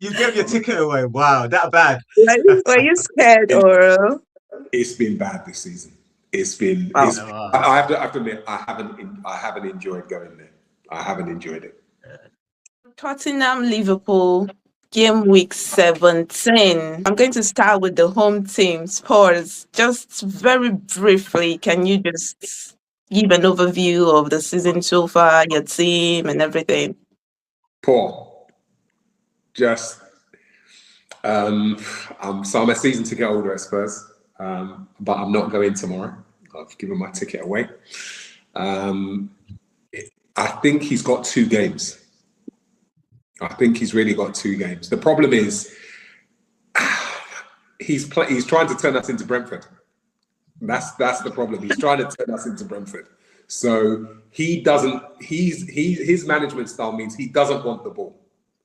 You gave your ticket away. Wow, that bad. Were you scared or? It's been bad this season. It's been. Wow. I have to admit, I haven't enjoyed going there. I haven't enjoyed it. Tottenham, Liverpool, game week 17. I'm going to start with the home team, Spurs. Just very briefly, can you just give an overview of the season so far, your team, and everything? Poor. Just. I'm a season ticket holder at Spurs, but I'm not going tomorrow. I've given my ticket away. I think he's got 2 games. I think he's really got 2 games. The problem is he's trying to turn us into Brentford. That's the problem. He's trying to turn us into Brentford. So he doesn't. His management style means he doesn't want the ball.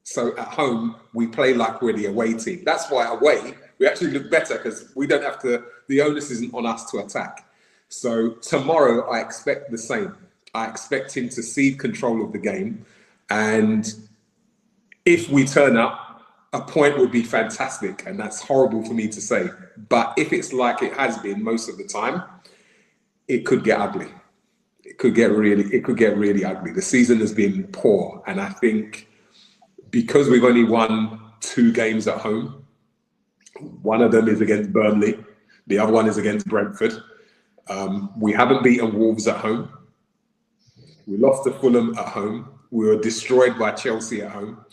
So at home we play like we're the away team. That's why away we actually look better because we don't have to. The onus isn't on us to attack. So tomorrow I expect the same. I expect him to cede control of the game, and if we turn up, a point would be fantastic, and that's horrible for me to say. But if it's like it has been most of the time, it could get ugly. It could get really ugly. The season has been poor, and I think because we've only won 2 games at home, one of them is against Burnley, the other one is against Brentford. We haven't beaten Wolves at home. We lost to Fulham at home. We were destroyed by Chelsea at home.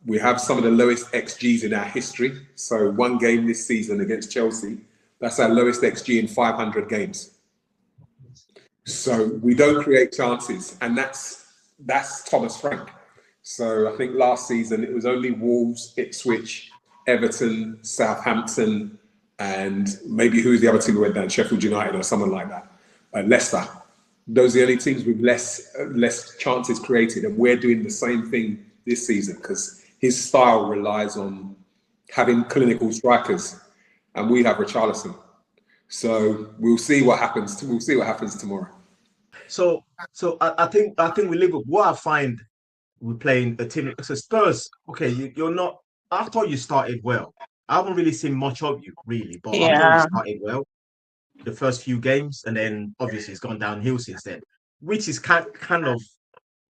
We have some of the lowest XGs in our history. So 1 game this season against Chelsea, that's our lowest XG in 500 games. So we don't create chances, and that's Thomas Frank. So I think last season it was only Wolves, Ipswich, Everton, Southampton, and maybe who's the other team who went down, Sheffield United or someone like that, Leicester. Those are the only teams with less chances created, and we're doing the same thing this season because his style relies on having clinical strikers, and we have Richarlison. So we'll see what happens. We'll see what happens tomorrow. So I think with Liverpool, what I find we're playing a team. So Spurs, okay, you're not. I thought you started well. I haven't really seen much of you, really, but I thought you Yeah. started well the first few games, and then obviously it's gone downhill since then, which is kind of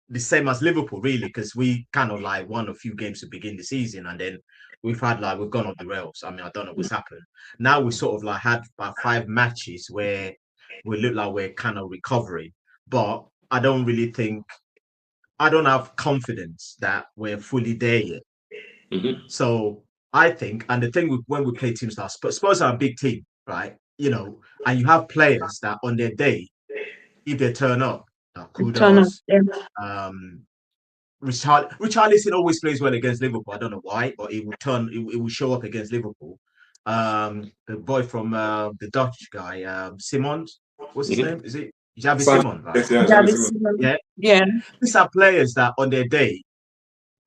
the same as Liverpool, really, because we kind of like won a few games to begin the season, and then we've gone off the rails. I mean, I don't know what's happened. Now we sort of like had about 5 matches where we look like we're kind of recovering, but I don't have confidence that we're fully there yet. Mm-hmm. So I think, and the thing when we play teams like Spurs are a big team, right? And you have players that on their day, if they turn up, Turn up. kudos. Richarlison always plays well against Liverpool. I don't know why, but it will show up against Liverpool. The boy from the Dutch guy, Simons, what's his name? Is it Javi Simons? Right? Yeah. These are players that on their day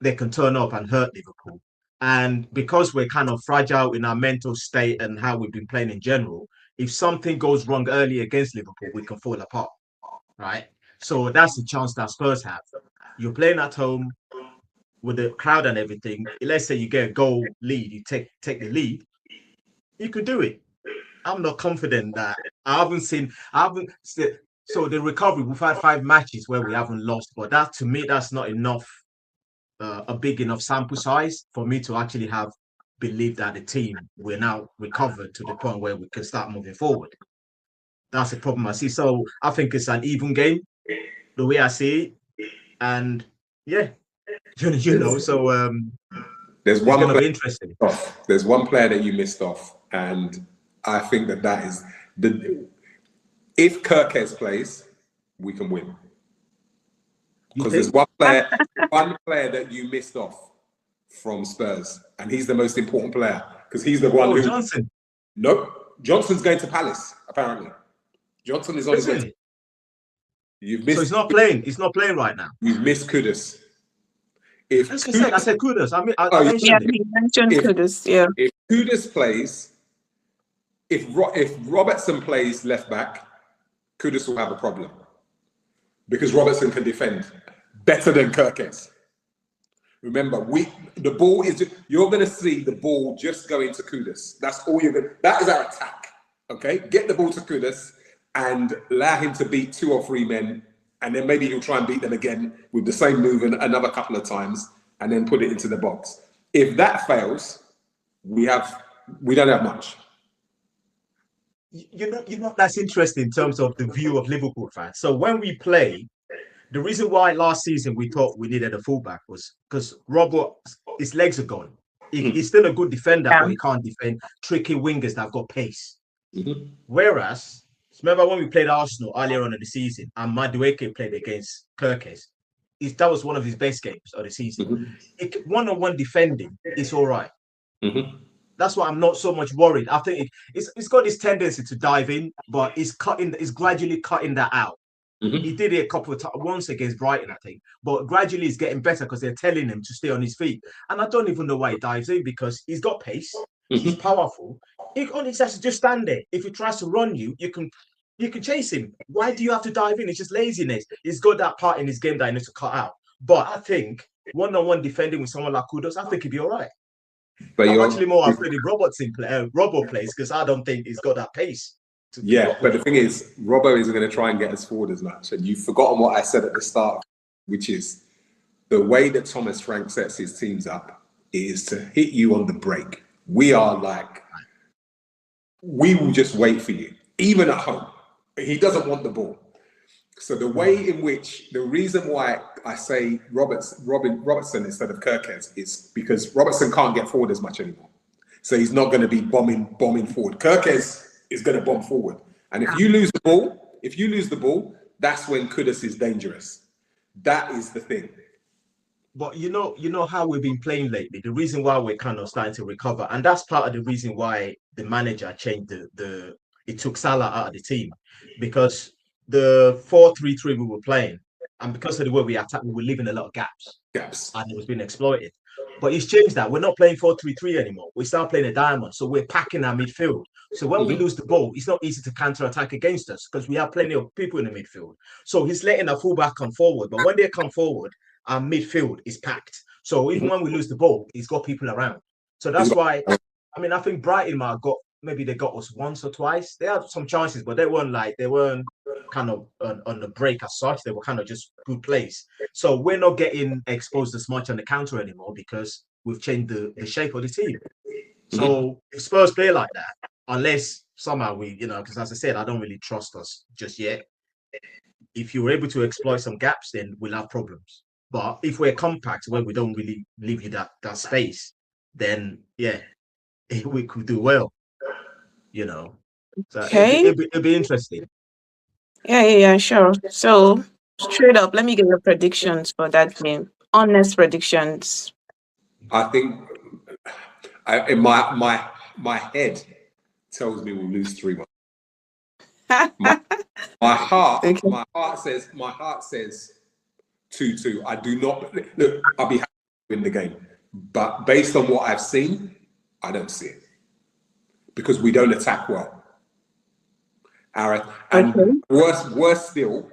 they can turn up and hurt Liverpool. And because we're kind of fragile in our mental state and how we've been playing in general, if something goes wrong early against Liverpool, we can fall apart, right? So that's the chance that Spurs have. You're playing at home with the crowd and everything. Let's say you get a goal lead, you take the lead, you could do it. I'm not confident that so the recovery, we've had 5 matches where we haven't lost, but that to me, that's not enough, a big enough sample size for me to actually have believed that the team we're now recovered to the point where we can start moving forward. That's the problem I see. So I think it's an even game, the way I see it. And yeah, so There's it's one going to player be interesting. There's one player that you missed off, and I think that is if Kirkes plays, we can win. Because there's one player that you missed off from Spurs, and he's the most important player because he's the one who. Johnson. Nope, Johnson's going to Palace. Apparently, Johnson is on his way. You've missed. So he's not playing. He's not playing right now. You've missed Kudus. I said Kudus. I mentioned it. He mentioned Kudus. Yeah. If Kudus plays, if Robertson plays left back, Kudus will have a problem because Robertson can defend better than Kirkes. Remember, the ball is. You're going to see the ball just go into Kudus. That's all you're going. That is our attack. Okay, get the ball to Kudus and allow him to beat 2 or 3 men, and then maybe he'll try and beat them again with the same move another couple of times, and then put it into the box. If that fails, we don't have much. That's interesting in terms of the view of Liverpool fans. So when we play, the reason why last season we thought we needed a fullback was because Robert, his legs are gone. He's still a good defender, but he can't defend tricky wingers that have got pace. Mm-hmm. Whereas, remember when we played Arsenal earlier on in the season, and Madueke played against Kirkes, that was one of his best games of the season. Mm-hmm. One-on-one defending is all right. Mm-hmm. That's why I'm not so much worried. I think it's got this tendency to dive in, but it's gradually cutting that out. Mm-hmm. He did it a couple of times, once against Brighton, I think, but gradually he's getting better because they're telling him to stay on his feet. And I don't even know why he dives in, because he's got pace, he's powerful. He only has to just stand there. If he tries to run you, you can chase him. Why do you have to dive in? It's just laziness. He's got that part in his game that he needs to cut out. But I think one-on-one defending with someone like Kudus, I think he'd be all right. But I'm actually more afraid if Robbo plays, because I don't think he's got that pace. Yeah, but the thing is, Robbo isn't going to try and get us forward as much. And you've forgotten what I said at the start, which is the way that Thomas Frank sets his teams up is to hit you on the break. We are like, we will just wait for you, even at home. He doesn't want the ball. So the way in which, the reason why I say Robertson instead of Kirkes is because Robertson can't get forward as much anymore. So he's not going to be bombing forward. Kirkes is going to bomb forward. And if you lose the ball, that's when Kudus is dangerous. That is the thing. But you know how we've been playing lately. The reason why we're kind of starting to recover, and that's part of the reason why the manager changed it took Salah out of the team, because the 4-3-3 we were playing, and because of the way we attacked, we were leaving a lot of gaps, and it was being exploited. But he's changed that. We're not playing 4-3-3 anymore. We start playing a diamond, so we're packing our midfield. So when we lose the ball, it's not easy to counter-attack against us because we have plenty of people in the midfield. So he's letting our fullback come forward, but when they come forward, our midfield is packed. So even when we lose the ball, he's got people around. So that's why, I mean, I think Brighton maybe they got us once or twice. They had some chances, but they weren't kind of on the break as such. They were kind of just good plays. So we're not getting exposed as much on the counter anymore because we've changed the shape of the team. So if Spurs play like that, unless somehow because as I said, I don't really trust us just yet. If you're able to exploit some gaps, then we'll have problems. But if we're compact where we don't really leave you that space, then yeah, we could do well. So Okay. it'd be interesting. Yeah, sure. So straight up, let me get your predictions for that game. Honest predictions. I think in my head tells me we'll lose 3-1. My heart says 2-2. I do not look. I'll be happy to win the game, but based on what I've seen, I don't see it because we don't attack well. Worse still,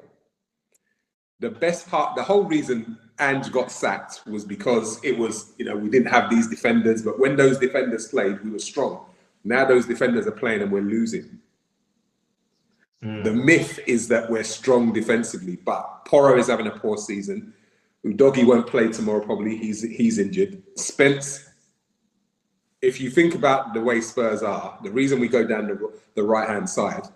the best part, the whole reason Ange got sacked was because it was we didn't have these defenders, but when those defenders played, we were strong. Now those defenders are playing and we're losing. The myth is that we're strong defensively, but Porro is having a poor season. Udogie won't play tomorrow, probably. He's injured. Spence, if you think about the way Spurs are, the reason we go down the right-hand side,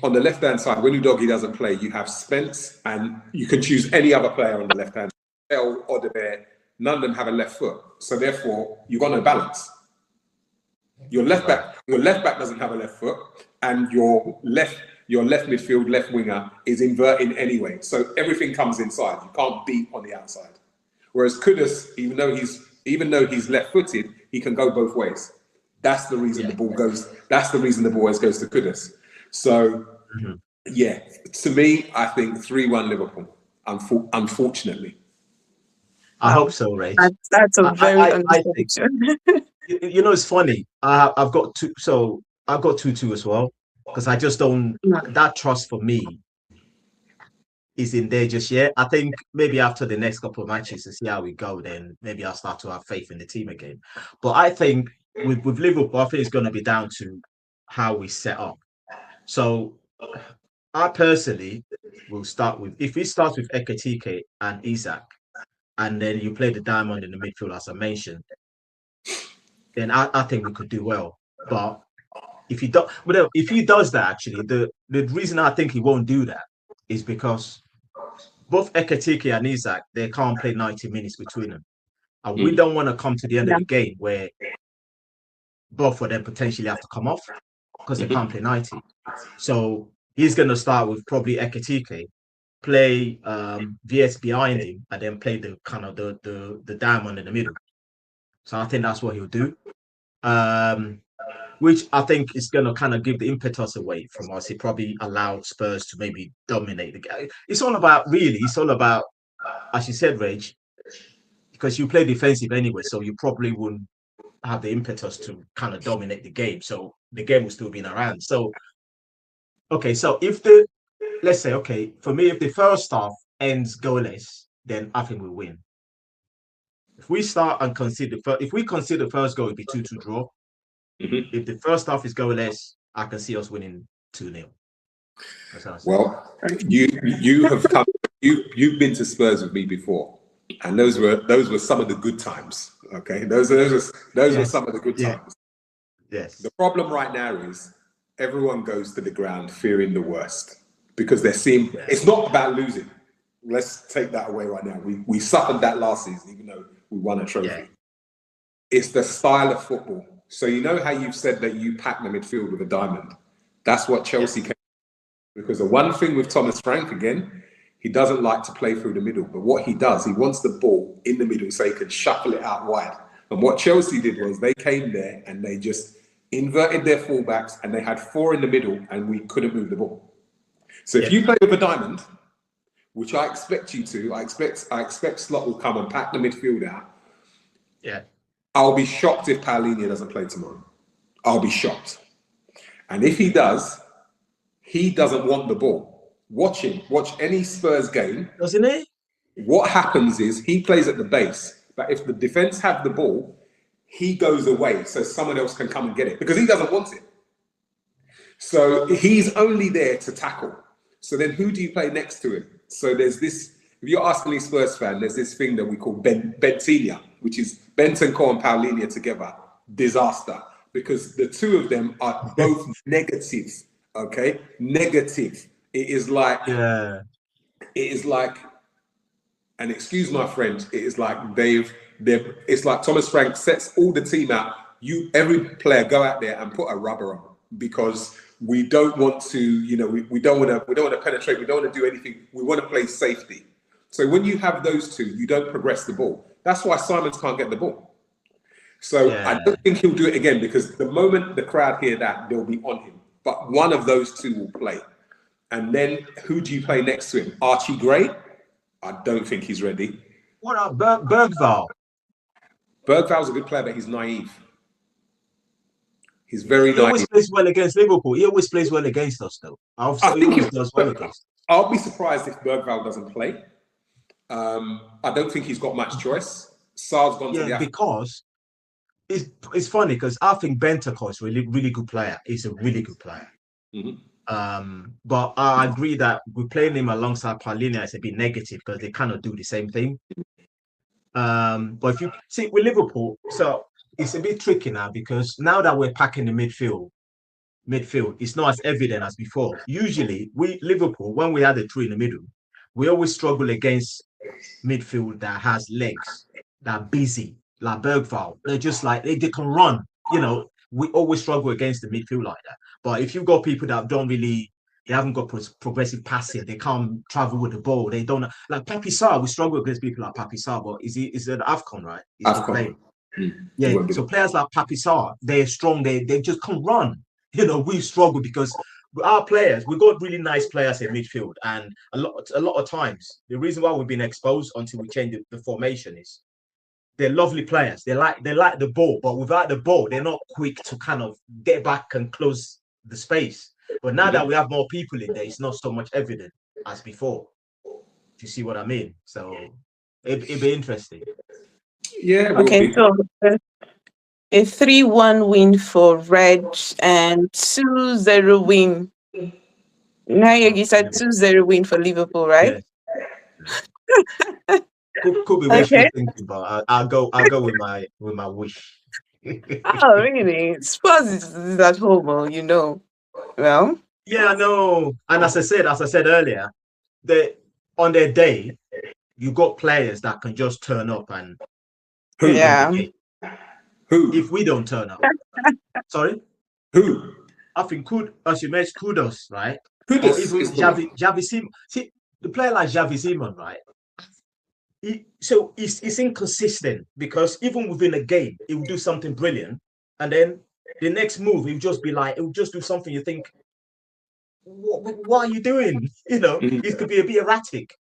on the left-hand side, when Udogie doesn't play, you have Spence, and you can choose any other player on the left-hand side. Odebert, none of them have a left foot. So therefore, you've got no balance. Your left back doesn't have a left foot, and your left midfield, left winger is inverting anyway. So everything comes inside. You can't beat on the outside. Whereas Kudus, even though he's left-footed, he can go both ways. That's the reason the ball goes. That's the reason the ball always goes to Kudus. So to me, I think 3-1 Liverpool. Unfortunately, I hope so, Ray. That's a very honest prediction. It's funny. I've got 2. So I've got 2-2 as well because I just don't that trust for me. is in there just yet. I think maybe after the next couple of matches to see how we go, then maybe I'll start to have faith in the team again. But I think with Liverpool, I think it's going to be down to how we set up. So I personally will start with, if we start with Ekatike and Isaac, and then you play the diamond in the midfield as I mentioned, then I think we could do well. But if he does, but if he does that, actually, the reason I think he won't do that is because both Ekatike and Isaac, they can't play 90 minutes between them. And we don't want to come to the end of Yeah. the game where both of them potentially have to come off because they can't play 90. So he's going to start with probably Ekatike, play VS behind him, and then play the kind of the diamond in the middle. So I think that's what he'll do. Which I think is going to kind of give the impetus away from us. He probably allowed Spurs to maybe dominate the game. It's all about, as you said, Reg, because you play defensive anyway, so you probably wouldn't have the impetus to kind of dominate the game. So the game will still be in our hands. So, okay, so let's say, okay, for me, if the first half ends goalless, then I think we'll win. If we start and if we consider first goal, it'd be 2-2 draw. If the first half is goalless, I can see us winning 2-0. Well, you have come. You've been to Spurs with me before, and those were some of the good times. Okay, those were some of the good times. Yes. The problem right now is everyone goes to the ground fearing the worst because they're seeing. Yeah. It's not about losing. Let's take that away right now. We suffered that last season, even though we won a trophy. Yeah. It's the style of football. So you know how you've said that you pack the midfield with a diamond? That's what Chelsea came. Because the one thing with Thomas Frank, again, he doesn't like to play through the middle. But what he does, he wants the ball in the middle so he can shuffle it out wide. And what Chelsea did was they came there and they just inverted their fullbacks and they had 4 in the middle and we couldn't move the ball. So if you play with a diamond, which I expect you to, I expect Slot will come and pack the midfield out. Yeah. I'll be shocked if Paulinho doesn't play tomorrow. I'll be shocked. And if he does, he doesn't want the ball. Watch any Spurs game. Doesn't he? What happens is he plays at the base, but if the defense have the ball, he goes away so someone else can come and get it because he doesn't want it. So he's only there to tackle. So then who do you play next to him? So there's this, if you're asking a Spurs fan, there's this thing that we call Bentilia, which is Bentancur and Paulinho together. Disaster. Because the two of them are both negative. Okay? Negative. It is like, and excuse my French, it is like it's like Thomas Frank sets all the team out. Every player go out there and put a rubber on because we don't want to, we don't want to penetrate. We don't want to do anything. We want to play safety. So when you have those two, you don't progress the ball. That's why Simons can't get the ball. So I don't think he'll do it again because the moment the crowd hear that, they'll be on him. But one of those two will play. And then who do you play next to him? Archie Gray? I don't think he's ready. What about Bergvall? Bergvall's a good player, but he's naive. He's very naive. He always plays well against Liverpool. He always plays well against us, though. I think he does well against. I'll be surprised if Bergvall doesn't play. I don't think he's got much choice. Sar's gone to the because it's funny because I think Bentancur is a really good player. He's a really good player. But I agree that we're playing him alongside Paulinho is a bit negative because they kind of do the same thing. But if you see with Liverpool, so it's a bit tricky now because now that we're packing the midfield, it's not as evident as before. Usually, Liverpool, when we had the 3 in the middle, we always struggle against midfield that has legs, that are busy, like Bergvall. They're just like they can run. We always struggle against the midfield like that. But if you've got people that they haven't got progressive passing, they can't travel with the ball, they don't like Papi Sarr. We struggle against people like Papi Sarr, but is it AFCON, right? AFCON. Yeah. So players like Papi Sarr, they're strong, they just can't run. We struggle because our players, we've got really nice players in midfield, and a lot of times the reason why we've been exposed until we change the formation is they're lovely players. They like the ball, but without the ball, they're not quick to kind of get back and close the space. But now that we have more people in there, it's not so much evident as before. you see what I mean? So it'd be interesting. Yeah, it will Okay, be. so a 3-1 win for Reg and 2-0 win. Now you said 2-0 win for Liverpool, right? Yes. Could be wishful Okay. thinking, but I'll go with my wish. Oh, really? Spurs is at home, Well, Yeah, I know. And as I said earlier, they on their day, you got players that can just turn up and Who? win the yeah. game. If Who? we don't turn up, sorry, Who? I think as you mentioned, kudos, right? Or Kudus even is the one. Javi Simon. See, the player like Javi Simon, right? He's inconsistent because even within a game, he will do something brilliant, and then the next move, he'll just be like, he'll just do something you think, what are you doing? Mhm. It could be a bit erratic,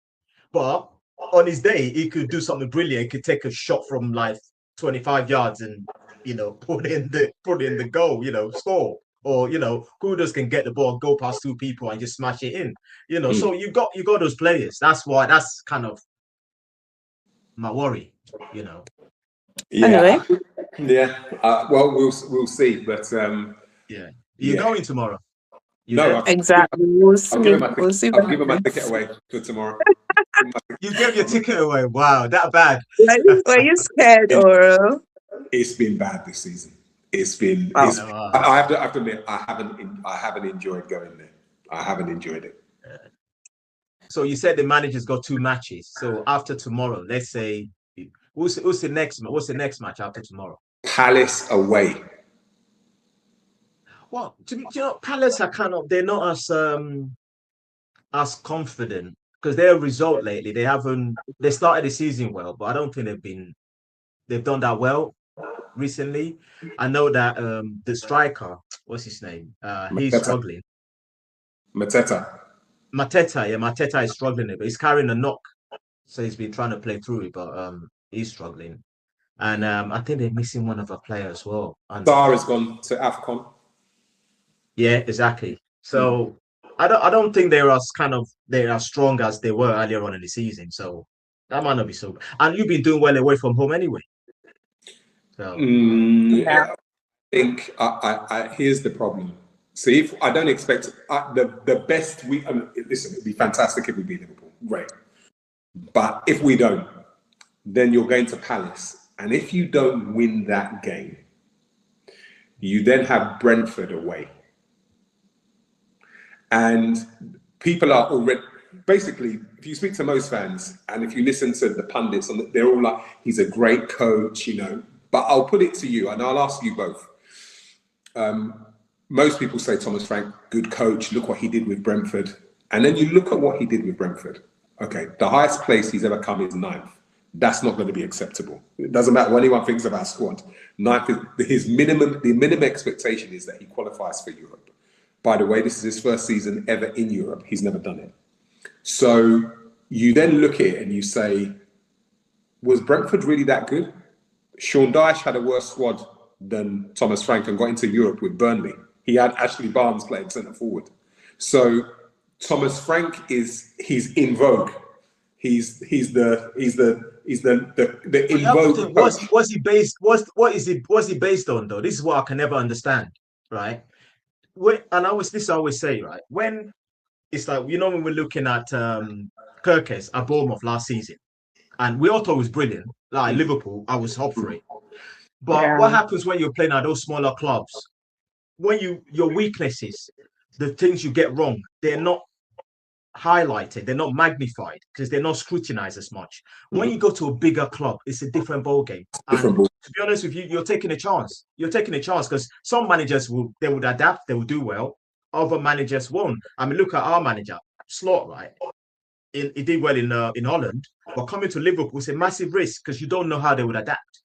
but on his day, he could do something brilliant. He could take a shot from like 25 yards and put in the goal, score. Or Kudus can get the ball, go past two people, and just smash it in. So you got those players. That's kind of my worry. Anyway, Yeah, yeah. Well, we'll see. But Yeah. You're yeah. going tomorrow. You No, there? exactly. We'll see. We'll see what I've given my happens. ticket away for tomorrow. You gave your ticket away. Wow, that bad. Were you scared or? It's been bad this season. It's been. Wow. I have to admit, I haven't enjoyed going there. I haven't enjoyed it. So you said the manager's got two matches. So after tomorrow, let's say, what's the next match after tomorrow? Palace away. Well, Palace are they're not as confident because their result lately, they started the season well, but I don't think they've done that well recently. I know that the striker, what's his name? He's Mateta. struggling. Mateta. Mateta is struggling, but he's carrying a knock, so he's been trying to play through it, but he's struggling. And I think they're missing one of a player as well. And Star has gone to AFCON. yeah, exactly. So I don't think they're as strong as they were earlier on in the season. So that might not be so. And you've been doing well away from home anyway. So Yeah. I think here's the problem. See, if I don't expect the best we listen, it'd be fantastic if we beat Liverpool. Great. But if we don't, then you're going to Palace. And if you don't win that game, you then have Brentford away. And people are already, basically, if you speak to most fans and if you listen to the pundits, they're all like, he's a great coach, But I'll put it to you and I'll ask you both. Most people say Thomas Frank, good coach, look what he did with Brentford. And then you look at what he did with Brentford. Okay, the highest place he's ever come is 9th. That's not going to be acceptable. It doesn't matter what anyone thinks about squad. 9th is the minimum expectation is that he qualifies for Europe. By the way, this is his first season ever in Europe. He's never done it. So you then look at it and you say, was Brentford really that good? Sean Dyche had a worse squad than Thomas Frank and got into Europe with Burnley. He had Ashley Barnes playing centre forward. So Thomas Frank he's in vogue. He's the in vogue. What's he based? What is he based on though? This is what I can never understand, right? And I always say, right, when it's like when we're looking at Kirkes at Bournemouth last season, and we all thought it was brilliant. Like Liverpool, I was up for it. But what happens when you're playing at those smaller clubs? When your weaknesses, the things you get wrong, they're not highlighted, they're not magnified because they're not scrutinized as much. When you go to a bigger club, it's a different ball game. And to be honest with you, you're taking a chance. You're taking a chance because some managers would adapt, they will do well. Other managers won't. I mean, look at our manager, Slot, right? He did well in Holland, but coming to Liverpool is a massive risk because you don't know how they would adapt.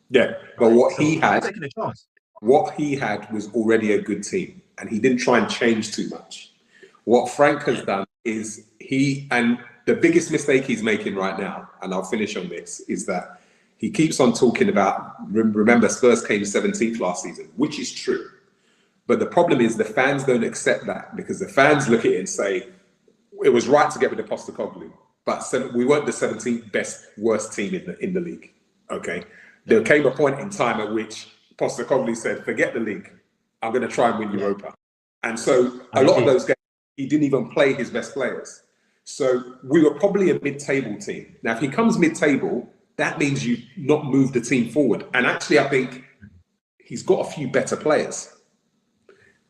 Yeah, but what taking a chance. What he had was already a good team, and he didn't try and change too much. What Frank has done is and the biggest mistake he's making right now, and I'll finish on this, is that he keeps on talking about, remember Spurs came 17th last season, which is true. But the problem is the fans don't accept that because the fans look at it and say, it was right to get rid of Postecoglou, but we weren't the 17th worst team in the league. Okay, there came a point in time at which Postecoglou said, "Forget the league. I'm going to try and win Europa." And so a lot of those games, he didn't even play his best players. So we were probably a mid-table team. Now, if he comes mid-table, that means you not move the team forward. And actually, I think he's got a few better players.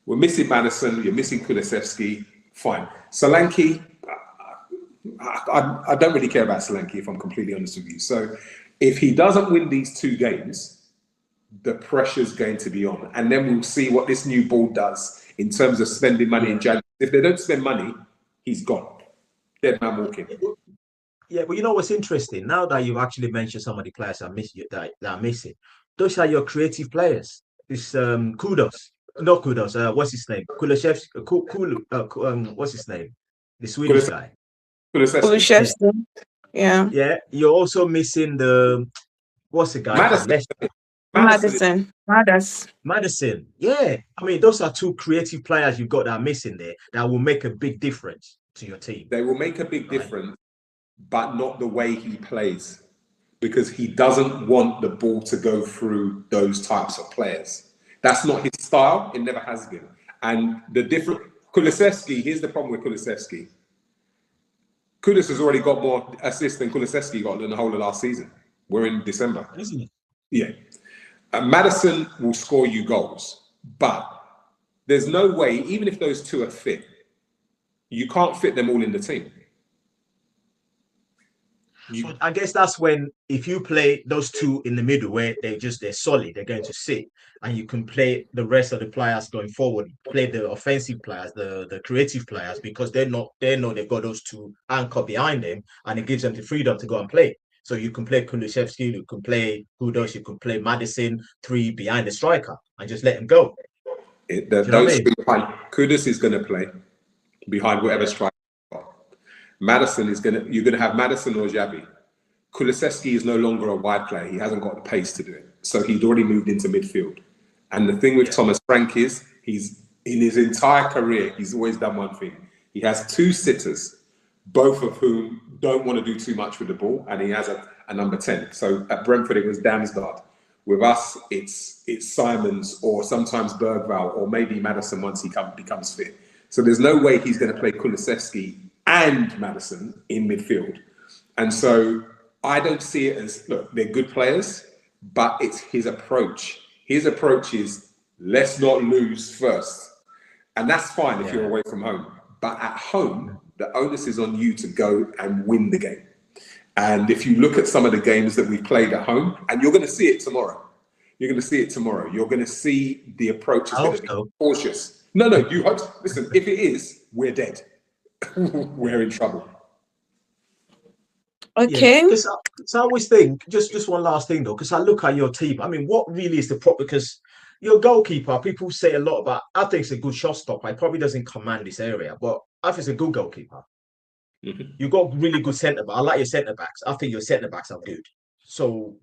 We're missing Madison. You're missing Kulusevski. Fine. Solanke, I don't really care about Solanke, if I'm completely honest with you. So if he doesn't win these 2 games, the pressure's going to be on. And then we'll see what this new board does in terms of spending money in January. If they don't spend money, he's gone. Dead man walking. Yeah, but you know what's interesting? Now that you've actually mentioned some of the players that are missing, those are your creative players. It's Kudos. Not Kudos. What's his name? Kuleshevsky. What's his name? The Swedish guy. Kulusevski. Yeah. Yeah. You're also missing what's the guy? Madison. Madison. Yeah. I mean, those are 2 creative players you've got that are missing there that will make a big difference to your team. They will make a big difference, but not the way he plays, because he doesn't want the ball to go through those types of players. That's not his style. It never has been. And the different Kulusevski, here's the problem with Kulusevski. Kudus has already got more assists than Kulusevski got in the whole of last season. We're in December. Isn't it? Yeah. Madison will score you goals, but there's no way, even if those 2 are fit, you can't fit them all in the team. So I guess that's when, if you play those 2 in the middle where they're solid, they're going to sit, and you can play the rest of the players going forward, play the offensive players, the creative players, because they know they've got those 2 anchor behind them, and it gives them the freedom to go and play. So you can play Kulusevski, you can play Kudos, you can play Madison, 3 behind the striker, and just let him go. Kudus is going to play behind whatever striker. Madison you're going to have Madison or Xavi. Kulusevski is no longer a wide player. He hasn't got the pace to do it. So he'd already moved into midfield. And the thing with Thomas Frank is, he's in his entire career, he's always done one thing. He has 2 sitters, both of whom don't want to do too much with the ball, and he has a number 10. So at Brentford, it was Damsgaard. With us, it's Simons, or sometimes Bergvall, or maybe Madison once he becomes fit. So there's no way he's going to play Kulusevski and Madison in midfield. And so I don't see it as, look, they're good players, but it's his approach. His approach is, let's not lose first. And that's fine if you're away from home. But at home, the onus is on you to go and win the game. And if you look at some of the games that we've played at home, and you're going to see it tomorrow. You're going to see it tomorrow. You're going to see the approach is going to be cautious. No, you hope. Listen, if it is, we're dead. We're in trouble. Okay. Yeah, so I always think, just one last thing though, because I look at your team. I mean, what really is the problem? Because your goalkeeper, people say a lot about, I think it's a good shot stopper. He probably doesn't command this area, but I think it's a good goalkeeper. Mm-hmm. You got really good centre back. I like your centre backs. I think your centre backs are good. So,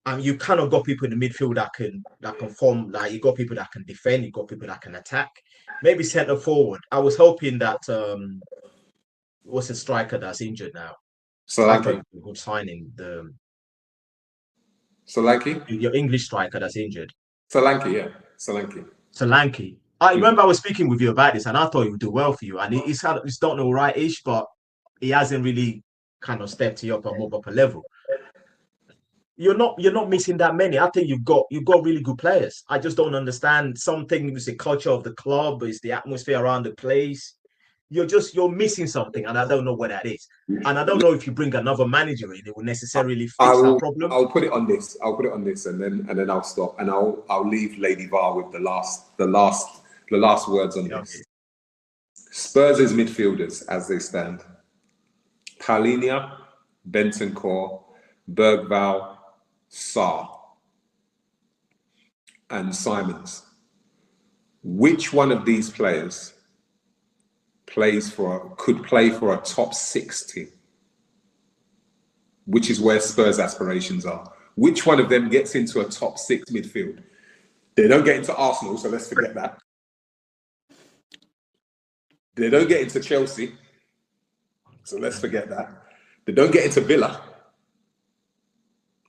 and you kind of got people in the midfield that can form. Like, you got people that can defend. You got people that can attack. Maybe centre forward. I was hoping that what's the striker that's injured now? Solanke. Good signing. Solanke. Your English striker that's injured. Solanke, yeah. Solanke. I remember I was speaking with you about this, and I thought he would do well for you. And he's done all right-ish, but he hasn't really kind of stepped you up and moved up a level. You're not missing that many. I think you've got really good players. I just don't understand. Something is the culture of the club, is the atmosphere around the place. You're missing something, and I don't know what that is. And I don't know if you bring another manager in, it will necessarily fix that problem. I'll put it on this, and then I'll stop, and I'll leave Lady Var with the last words on this. Spurs' midfielders as they stand: Palinia, Bentancur, Bergvall, Sarr, and Simons. Which one of these players could play for a top 6 team? Which is where Spurs' aspirations are. Which one of them gets into a top 6 midfield? They don't get into Arsenal, so let's forget that. They don't get into Chelsea. So let's forget that. They don't get into Villa.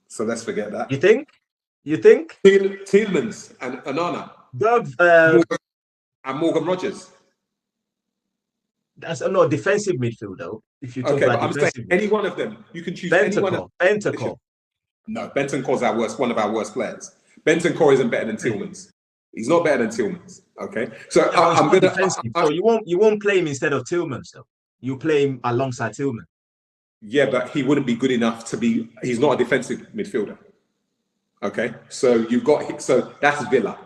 So let's forget that. You think? You think? Tielemans and Onana. And Morgan Rogers. That's no defensive midfield though. If you talk Okay, but about I'm saying defensive, any one of them. You can choose any one of them. Bentancur. No, Bentancur's one of our worst players. Bentancur isn't better than Tielemans. He's not better than Tielemans. Okay, so Yeah, I'm gonna. So you won't play him instead of Tielemans though. You play him alongside Tielemans. Yeah, but he wouldn't be good enough to be. He's not a defensive midfielder. Okay, so that's Villa.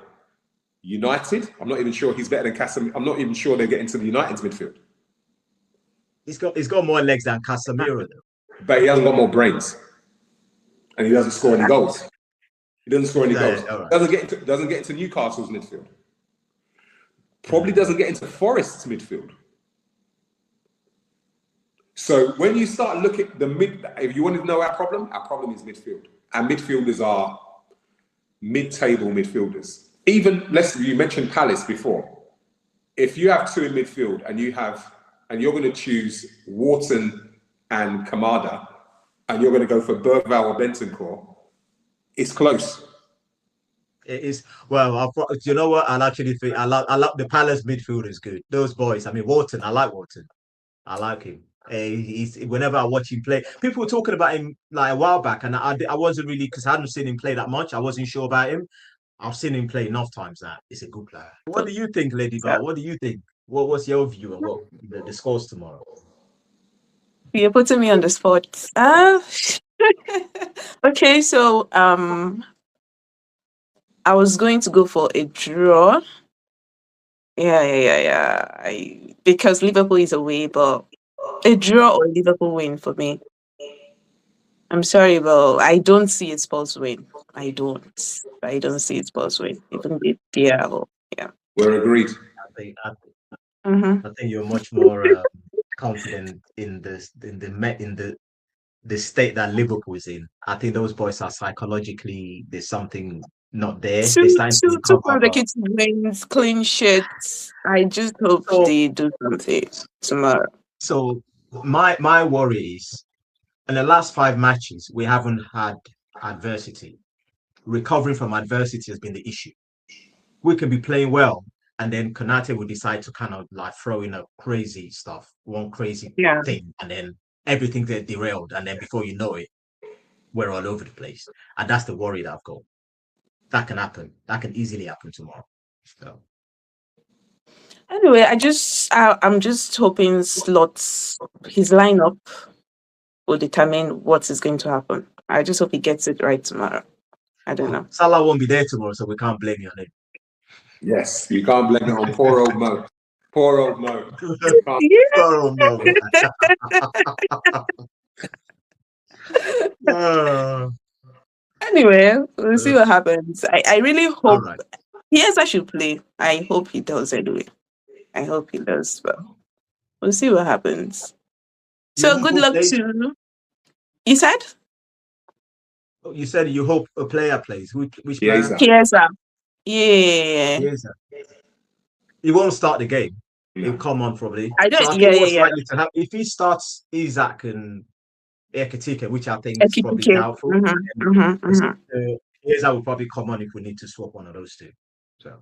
United. I'm not even sure he's better than Casemiro. I'm not even sure they get into the United's midfield. He's got more legs than Casemiro though. But he hasn't got more brains, and he doesn't score any goals. He doesn't score any goals. Right. Doesn't get into Newcastle's midfield. Probably doesn't get into Forest's midfield. So when you start looking if you want to know our problem is midfield. Our midfielders are mid-table midfielders. Even you mentioned Palace before. If you have two in midfield and you're going to choose Wharton and Kamada, and you're going to go for Bergvall or Bentancur, it's close. It is. Well, you know what? I'll actually think I like the Palace midfield is good. Those boys. I mean, Wharton. I like Wharton. I like him. He's whenever I watch him play, people were talking about him like a while back, and I wasn't really because I hadn't seen him play that much. I wasn't sure about him. I've seen him play enough times that it's a good player. What do you think, Lady Bar? What do you think? What's your view on what the scores tomorrow? You're putting me on the spot. Okay, so I was going to go for a draw. Yeah. Because Liverpool is away, but a draw or Liverpool win for me. I'm sorry, but I don't see a Spurs win. I don't see a Spurs win. Even if yeah. We're agreed. I think you're much more confident in the state that Liverpool is in. I think those boys are psychologically there's something not there. Two to consecutive wins, clean sheets. I just hope they do something tomorrow. So my worry is in the last 5 matches we haven't had adversity. Recovering from adversity has been the issue. We can be playing well, and then Konate will decide to kind of like throw in a crazy stuff, one crazy thing, and then everything gets derailed, and then before you know it, we're all over the place. And that's the worry that I've got. That can happen. That can easily happen tomorrow. So. Anyway, I'm just hoping Slot's his lineup will determine what is going to happen. I just hope he gets it right tomorrow. I don't know. Salah won't be there tomorrow, so we can't blame you on it. Yes, you can't blame it on poor old Mo. Poor old Mo. Poor old Mo. Anyway, we'll see what happens. I really hope yes, I should play. I hope he does anyway. I hope he does, but we'll see what happens. So good luck to you said? You said you hope a player plays. Which player? Chiesa. Yeah. Chiesa. He won't start the game. He'll come on probably. I don't. So likely to have, if he starts Isaac and Ekitike, which I think is probably doubtful. Chiesa will probably come on if we need to swap one of those two. So.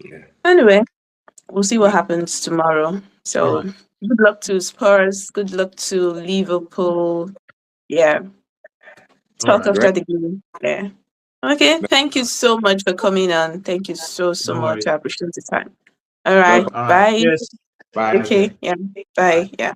Yeah. Anyway, we'll see what happens tomorrow. So good luck to Spurs. Good luck to Liverpool. Yeah. Talk after the game. Yeah. Okay. Thank you so much for coming on. Thank you so much. I appreciate the time. All right. Bye. Yes. Bye. Okay. Yeah. Bye. Yeah.